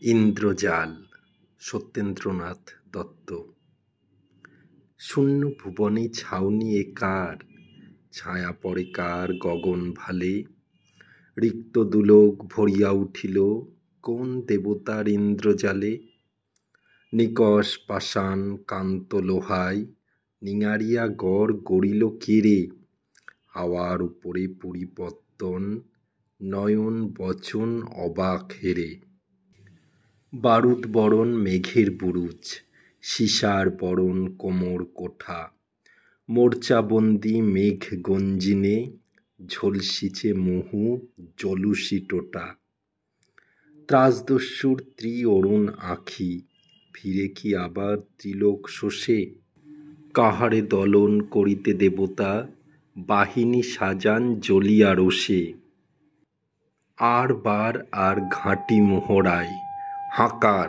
ইন্দ্রজাল সত্যেন্দ্রনাথ দত্ত। শূন্য ভুবনে ছাউনি এ কার, ছায়া পড়ে কার গগন ভালে। রিক্ত দুলোক ভরিয়া উঠিল, কোন দেবতার ইন্দ্রজালে। নিকষ পাষাণ কান্ত লোহায়, নিঙারিয়া গড় গড়িল কে রে। হাওয়ার উপরে পরিবর্তন, নয়ন বচন অবাক হেরে। বারুদ বরণ মেঘের বুরুজ, সীসার বরণ কোমর কোঠা। মোর্চাবন্দি মেঘ গঞ্জিনে, ঝলসিছে মুহু জলুসি টোটা। ত্রাসদস্যুর ত্রি-অরুণ আঁখি, ফিরে কি আবার ত্রিলোক শোষে। কাহারে দলন করিতে দেবতা, বাহিনী সাজান জ্বলিয়া রোষে। আর বার আর ঘাঁটি মোহরায়, হাঁকার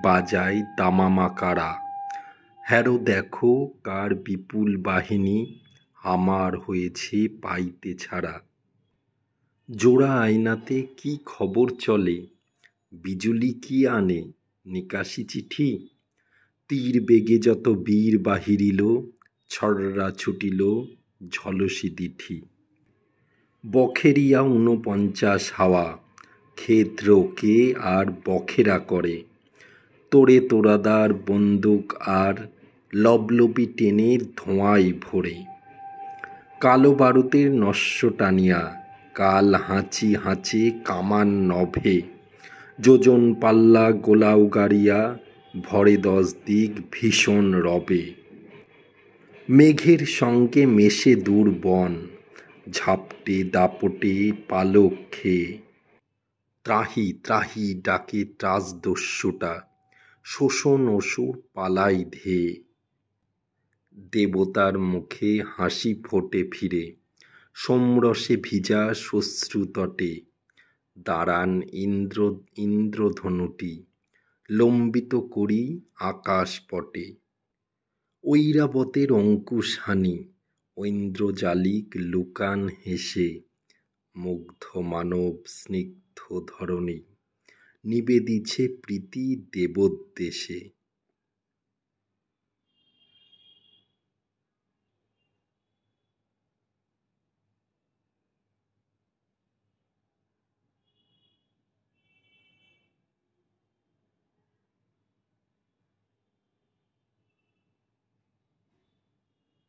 বাজায় দামামা কারা। হ্যারো দেখো কার বিপুল বাহিনী, আমার হয়েছে পাইতে ছাড়া। জোড়া আয়নাতে কি খবর চলে, বিজুলি কি আনে নিকাশি চিঠি। তীর বেগে যত বীর বাহিরিল, ছররা ছুটিল ঝলসি দিঠি। বখেরিয়া ৪৯ হাওয়া, ক্ষেত্র কে আর বখেরা করে। তোড়ে তোড়াদার বন্দুক আর, লবলবি টেনে ধোঁয়ায় ভরে। কালো বারুদের নস্য টানিয়া, কাল হাঁচি হাঁচে কামান নভে। যোজন পাল্লা গোলাউ গাড়িয়া, ভরে ১০ দিক ভীষণ রবে। মেঘের সঙ্গে মেশে দূর বন, ঝাপটে দাপটে পালক খেয়ে। ত্রাহি ত্রাহি ডাকে ত্রাসদস্যুটা, শোষণ অসুর পালায় ধেয়ে। দেবতার মুখে হাসি ফোটে ফিরে, সোমরসে ভিজা শ্মশ্রুতটে। দাঁড়ান ইন্দ্রধনুটি, লম্বিত করি আকাশপটে। ঐরাবতের অঙ্কুশ হানি, ঐন্দ্রজালিক লুকান হেসে। মুগ্ধ মানব স্নিগ্ধ ধরণী, নিবেদিছে প্রীতি দেবোদ্দেশে।